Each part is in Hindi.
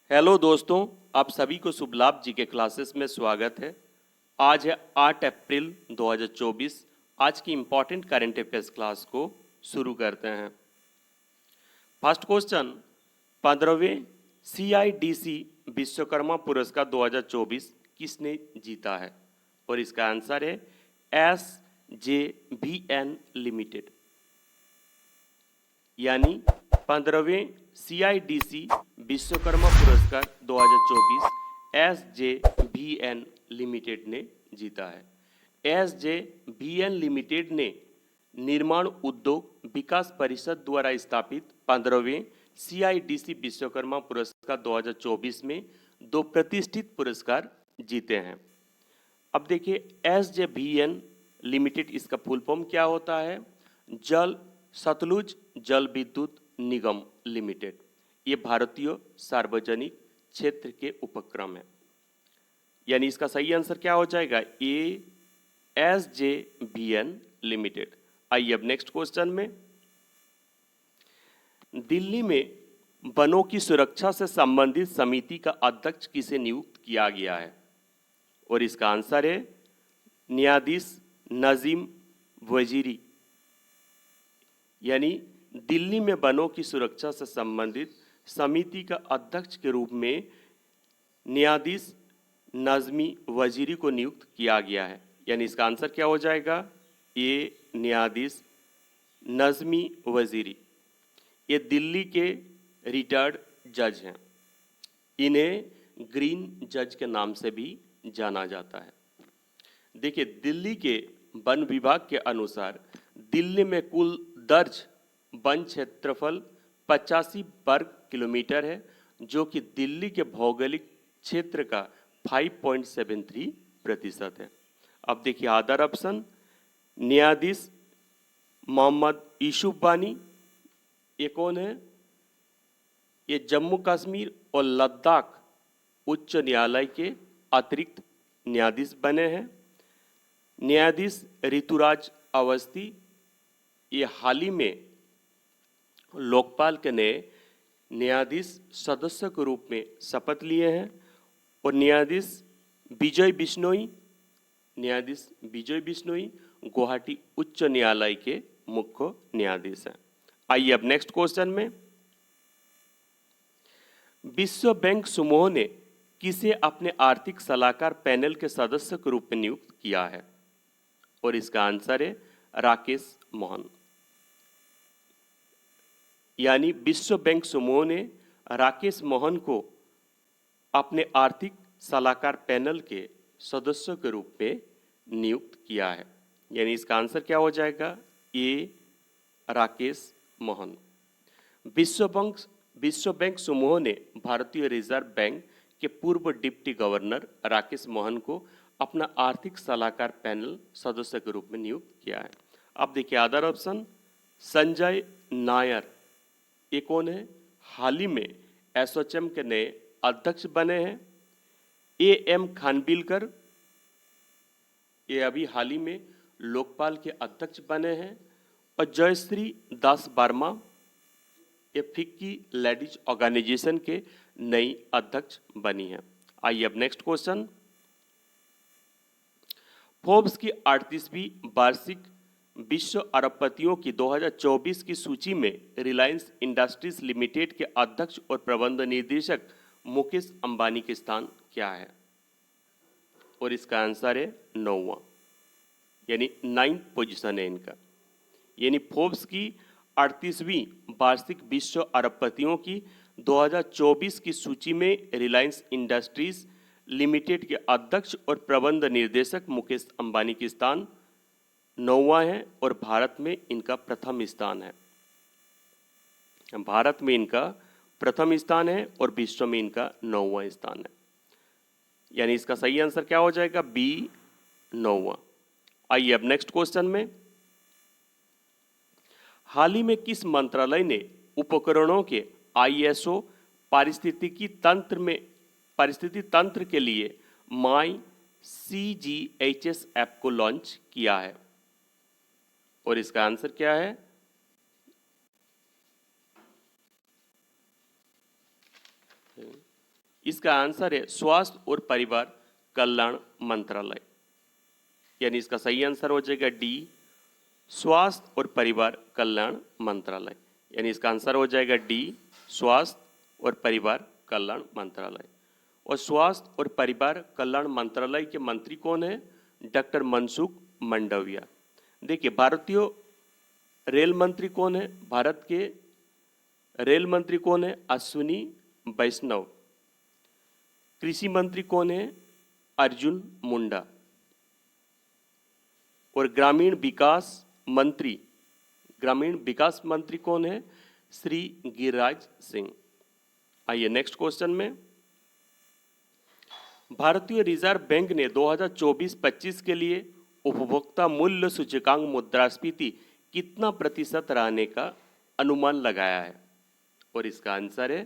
हेलो दोस्तों, आप सभी को शुभ लाभ जी के क्लासेस में स्वागत है। आज है 8 अप्रैल 2024। आज की इम्पॉर्टेंट करंट अफेयर्स क्लास को शुरू करते हैं। फर्स्ट क्वेश्चन, 15वें CIDC विश्वकर्मा पुरस्कार 2024 किसने जीता है? और इसका आंसर है SJVN लिमिटेड। यानी 15वें CIDC विश्वकर्मा पुरस्कार 2024 SJVN लिमिटेड ने जीता है। SJVN लिमिटेड ने निर्माण उद्योग विकास परिषद द्वारा स्थापित 15वें CIDC विश्वकर्मा पुरस्कार 2024 में 2 प्रतिष्ठित पुरस्कार जीते हैं। अब देखिए SJVN लिमिटेड, इसका फुल फॉर्म क्या होता है? सतलुज जल विद्युत निगम लिमिटेड। ये भारतीय सार्वजनिक क्षेत्र के उपक्रम है। यानी इसका सही आंसर क्या हो जाएगा? ए SJVN लिमिटेड। आइए अब नेक्स्ट क्वेश्चन में। दिल्ली में वनों की सुरक्षा से संबंधित समिति का अध्यक्ष किसे नियुक्त किया गया है? और इसका आंसर है न्यायाधीश नजीम वजीरी। यानी दिल्ली में वनों की सुरक्षा से संबंधित समिति का अध्यक्ष के रूप में न्यायाधीश नजमी वजीरी को नियुक्त किया गया है। यानी इसका आंसर क्या हो जाएगा? ये न्यायाधीश नजमी वजीरी, ये दिल्ली के रिटायर्ड जज हैं। इन्हें ग्रीन जज के नाम से भी जाना जाता है। देखिए, दिल्ली के वन विभाग के अनुसार दिल्ली में कुल दर्ज वन क्षेत्रफल 85 वर्ग किलोमीटर है, जो कि दिल्ली के भौगोलिक क्षेत्र का 5.73% है। अब देखिए अदर ऑप्शन, न्यायाधीश मोहम्मद यूसुफ वानी, ये कौन है? ये जम्मू कश्मीर और लद्दाख उच्च न्यायालय के अतिरिक्त न्यायाधीश बने हैं। न्यायाधीश ऋतुराज अवस्थी, ये हाल ही में लोकपाल के नए न्यायाधीश सदस्य के रूप में शपथ लिए हैं। और न्यायाधीश विजय बिश्नोई गुवाहाटी उच्च न्यायालय के मुख्य न्यायाधीश हैं। आइए अब नेक्स्ट क्वेश्चन में। विश्व बैंक समूह ने किसे अपने आर्थिक सलाहकार पैनल के सदस्य के रूप में नियुक्त किया है? और इसका आंसर है राकेश मोहन। यानी विश्व बैंक समूह ने राकेश मोहन को अपने आर्थिक सलाहकार पैनल के सदस्य के रूप में नियुक्त किया है। यानी इसका आंसर क्या हो जाएगा? ए राकेश मोहन। विश्व बैंक समूह ने भारतीय रिजर्व बैंक के पूर्व डिप्टी गवर्नर राकेश मोहन को अपना आर्थिक सलाहकार पैनल सदस्य के रूप में नियुक्त किया है। अब देखिए अदर ऑप्शन, संजय नायर, ये कौन है? हाल ही में एसोचैम के नए अध्यक्ष बने हैं। AM खानविलकर, ये अभी हाल ही में लोकपाल के अध्यक्ष बने हैं। और जयश्री दास वर्मा, ये फिक्की लेडीज ऑर्गेनाइजेशन के नई अध्यक्ष बनी है। आइए अब नेक्स्ट क्वेश्चन। फोर्ब्स की 38वीं वार्षिक विश्व अरबपतियों की 2024 की सूची में रिलायंस इंडस्ट्रीज लिमिटेड के अध्यक्ष और प्रबंध निदेशक मुकेश अंबानी के स्थान क्या है? और इसका आंसर है 9वां, यानी 9th पोजीशन है इनका। यानी फोर्ब्स की 38वीं वार्षिक विश्व अरबपतियों की 2024 की सूची में रिलायंस इंडस्ट्रीज लिमिटेड के अध्यक्ष और प्रबंध निर्देशक मुकेश अंबानी के स्थान 9वां है। और भारत में इनका प्रथम स्थान है। भारत में इनका प्रथम स्थान है और विश्व में इनका 9वां स्थान है। यानी इसका सही आंसर क्या हो जाएगा? बी 9वां। आइए अब नेक्स्ट क्वेश्चन में। हाल ही में किस मंत्रालय ने उपकरणों के ISO पारिस्थितिकी तंत्र के लिए माई CGHS ऐप को लॉन्च किया है? और इसका आंसर क्या है? इसका आंसर है स्वास्थ्य और परिवार कल्याण मंत्रालय। यानी इसका सही आंसर हो जाएगा डी, स्वास्थ्य और परिवार कल्याण मंत्रालय। यानी इसका आंसर हो जाएगा डी, स्वास्थ्य और परिवार कल्याण मंत्रालय। और स्वास्थ्य और परिवार कल्याण मंत्रालय के मंत्री कौन है? डॉक्टर मनसुख मंडाविया। देखिए, भारतीय रेल मंत्री कौन है? भारत के रेल मंत्री कौन है? अश्विनी वैष्णव। कृषि मंत्री कौन है? अर्जुन मुंडा। और ग्रामीण विकास मंत्री कौन है? श्री गिरिराज सिंह। आइए नेक्स्ट क्वेश्चन में। भारतीय रिजर्व बैंक ने 2024-25 के लिए उपभोक्ता मूल्य सूचकांक मुद्रास्फीति कितना प्रतिशत रहने का अनुमान लगाया है? और इसका आंसर है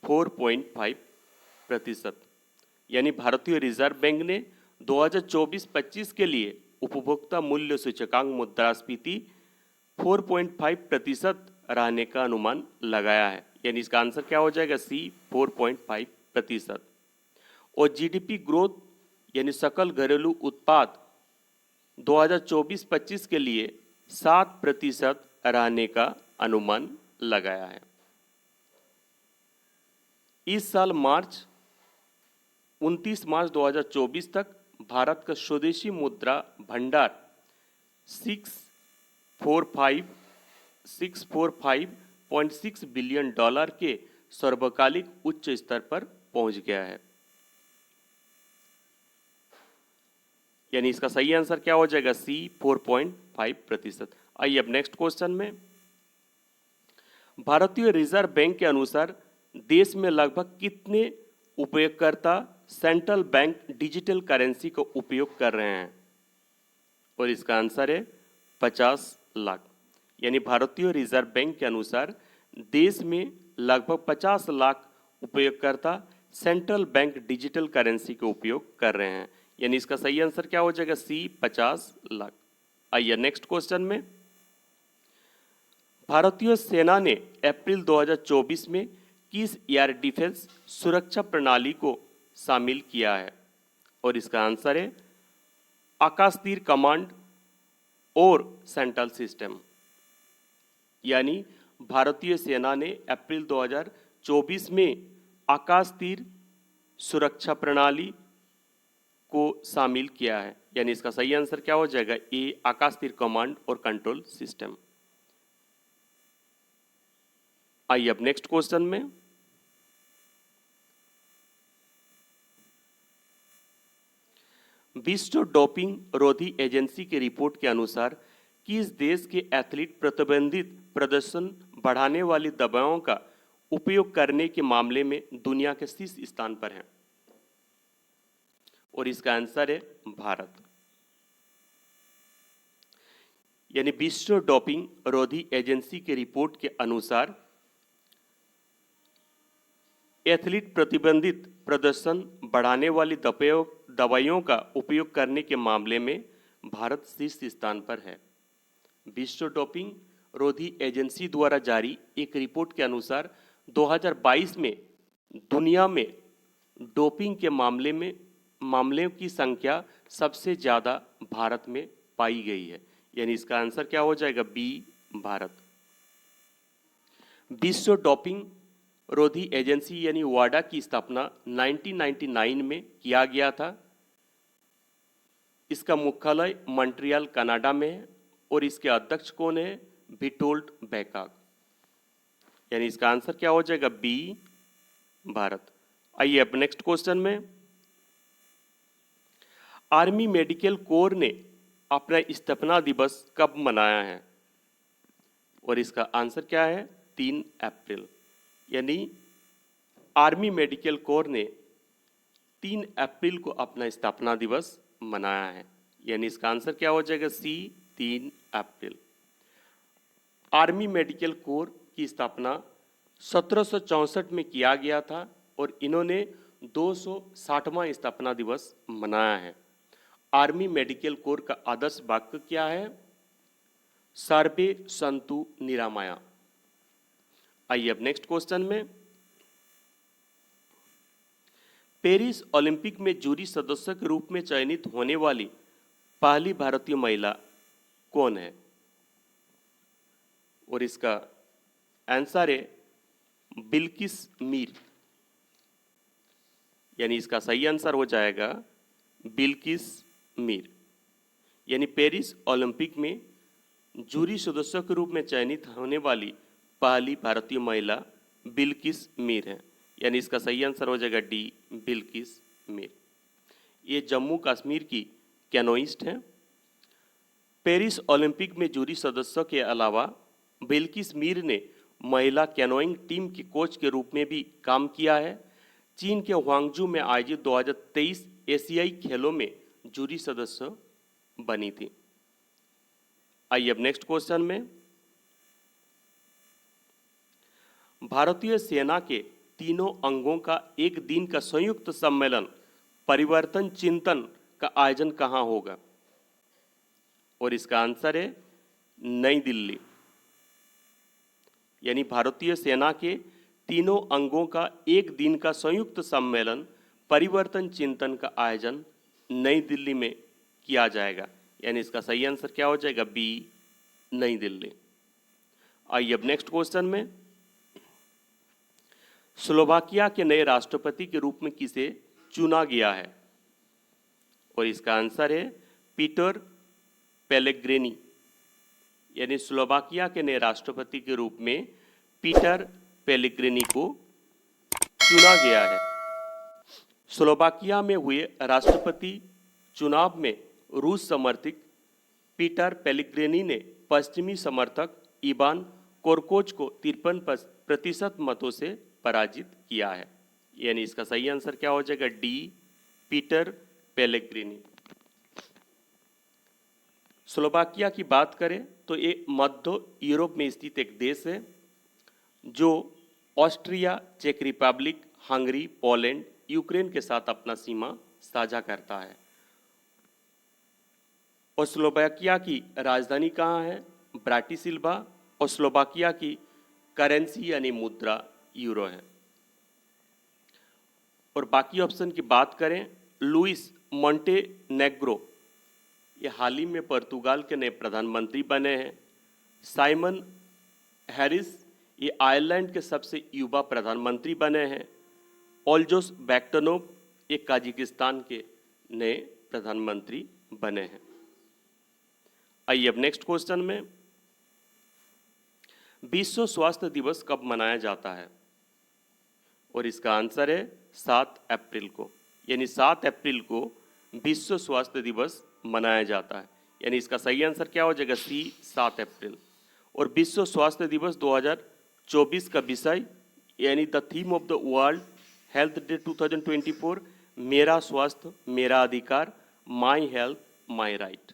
4.5%। यानी भारतीय रिजर्व बैंक ने 2024-25 के लिए उपभोक्ता मूल्य सूचकांक मुद्रास्फीति 4.5% रहने का अनुमान लगाया है। यानी इसका आंसर क्या हो जाएगा? सी, 4.5%। और जीडीपी ग्रोथ यानी सकल घरेलू उत्पाद 2024-25 के लिए 7% रहने का अनुमान लगाया है। इस साल 29 मार्च 2024 तक भारत का स्वदेशी मुद्रा भंडार 645.6 बिलियन डॉलर के सर्वकालिक उच्च स्तर पर पहुंच गया है। यानी इसका सही आंसर क्या हो जाएगा? सी, 4.5%। आइए अब नेक्स्ट क्वेश्चन में। भारतीय रिजर्व बैंक के अनुसार देश में लगभग कितने उपयोगकर्ता सेंट्रल बैंक डिजिटल करेंसी का उपयोग कर रहे हैं? और इसका आंसर है 50 लाख। यानी भारतीय रिजर्व बैंक के अनुसार देश में लगभग 50 लाख उपयोगकर्ता सेंट्रल बैंक डिजिटल करेंसी का उपयोग कर रहे हैं। यानी इसका सही आंसर क्या हो जाएगा? सी, 50 लाख। आइए नेक्स्ट क्वेश्चन में। भारतीय सेना ने अप्रैल 2024 में किस एयर डिफेंस सुरक्षा प्रणाली को शामिल किया है? और इसका आंसर है आकाश तीर कमांड और सेंट्रल सिस्टम। यानी भारतीय सेना ने अप्रैल 2024 में आकाश तीर सुरक्षा प्रणाली को शामिल किया है। यानी इसका सही आंसर क्या हो जाएगा? ए, आकाश तीर कमांड और कंट्रोल सिस्टम। आइए अब नेक्स्ट क्वेश्चन में। विश्व डोपिंग रोधी एजेंसी की रिपोर्ट के अनुसार किस देश के एथलीट प्रतिबंधित प्रदर्शन बढ़ाने वाली दवाओं का उपयोग करने के मामले में दुनिया के शीर्ष स्थान पर हैं? और इसका आंसर है भारत। यानी विश्व डोपिंग रोधी एजेंसी की रिपोर्ट के अनुसार एथलीट प्रतिबंधित प्रदर्शन बढ़ाने वाली दवाइयों का उपयोग करने के मामले में भारत शीर्ष स्थान पर है। विश्व डोपिंग रोधी एजेंसी द्वारा जारी एक रिपोर्ट के अनुसार 2022 में दुनिया में डोपिंग के मामलों की संख्या सबसे ज़्यादा भारत में पाई गई है। यानी इसका आंसर क्या हो जाएगा? बी, भारत। विश्व डोपिंग रोधी एजेंसी यानी वाडा की स्थापना 1999 में किया गया था। इसका मुख्यालय मॉन्ट्रियल कनाडा में है और इसके अध्यक्ष कौन है? विटोल्ड बैकाक। यानी इसका आंसर क्या हो जाएगा? बी, भारत। आइए अब नेक्स्ट क्वेश्चन में। आर्मी मेडिकल कोर ने अपना स्थापना दिवस कब मनाया है? और इसका आंसर क्या है? 3 अप्रैल। यानी आर्मी मेडिकल कोर ने 3 अप्रैल को अपना स्थापना दिवस मनाया है। यानी इसका आंसर क्या हो जाएगा? सी, 3 अप्रैल। आर्मी मेडिकल कोर की स्थापना 1764 में किया गया था और इन्होंने 260वां स्थापना दिवस मनाया है। आर्मी मेडिकल कोर का आदर्श वाक्य क्या है? सर्वे संतु निरामया। आइए अब नेक्स्ट क्वेश्चन में। पेरिस ओलंपिक में जूरी सदस्य के रूप में चयनित होने वाली पहली भारतीय महिला कौन है? और इसका आंसर है बिल्किस मीर। यानी इसका सही आंसर हो जाएगा बिल्किस मीर। यानी पेरिस ओलंपिक में जूरी सदस्यों के रूप में चयनित होने वाली पहली भारतीय महिला बिल्किस मीर है। यानी इसका सही आंसर हो जाएगा डी, बिल्किस मीर। ये जम्मू कश्मीर की कैनोइस्ट हैं। पेरिस ओलंपिक में जूरी सदस्यों के अलावा बिल्किस मीर ने महिला कैनोइंग टीम की कोच के रूप में भी काम किया है। चीन के ह्वांगजू में आयोजित 2023 एशियाई खेलों में जूरी सदस्य बनी थी। आइए अब नेक्स्ट क्वेश्चन में, भारतीय सेना के तीनों अंगों का एक दिन का संयुक्त सम्मेलन परिवर्तन चिंतन का आयोजन कहां होगा? और इसका आंसर है नई दिल्ली। यानी भारतीय सेना के तीनों अंगों का एक दिन का संयुक्त सम्मेलन परिवर्तन चिंतन का आयोजन नई दिल्ली में किया जाएगा। यानी इसका सही आंसर क्या हो जाएगा? बी, नई दिल्ली। आइए अब नेक्स्ट क्वेश्चन में, स्लोवाकिया के नए राष्ट्रपति के रूप में किसे चुना गया है? और इसका आंसर है पीटर पेलेग्रिनी। यानी स्लोवाकिया के नए राष्ट्रपति के रूप में पीटर पेलेग्रिनी को चुना गया है। स्लोवाकिया में हुए राष्ट्रपति चुनाव में रूस समर्थित पीटर पेलेग्रिनी ने पश्चिमी समर्थक इवान कोरकोच को 53% मतों से पराजित किया है। यानी इसका सही आंसर क्या हो जाएगा? D, Peter Pellegrini. स्लोवाकिया की बात करें तो ये मध्य यूरोप में स्थित एक देश है जो ऑस्ट्रिया, चेक रिपब्लिक, हंगरी, पोलैंड, यूक्रेन के साथ अपना सीमा साझा करता है। और स्लोवाकिया की राजधानी कहाँ है? ब्राटिस्लावा। और स्लोवाकिया की करेंसी यानी मुद्रा यूरो है। और बाकी ऑप्शन की बात करें, लुइस मोंटेनेग्रो ये हाल ही में पुर्तगाल के नए प्रधानमंत्री बने हैं। साइमन हैरिस ये आयरलैंड के सबसे युवा प्रधानमंत्री बने हैं। ओल्जोस बैक्टनोव ये काजाकिस्तान के नए प्रधानमंत्री बने हैं। आइए अब नेक्स्ट क्वेश्चन में, विश्व स्वास्थ्य दिवस कब मनाया जाता है? और इसका आंसर है 7 अप्रैल को। यानी 7 अप्रैल को विश्व स्वास्थ्य दिवस मनाया जाता है। यानी इसका सही आंसर क्या हो जाएगा? सी, 7 अप्रैल। और विश्व स्वास्थ्य दिवस 2024 का विषय यानी the theme of the world health day 2024 मेरा स्वास्थ्य मेरा अधिकार, माई हेल्थ माई राइट।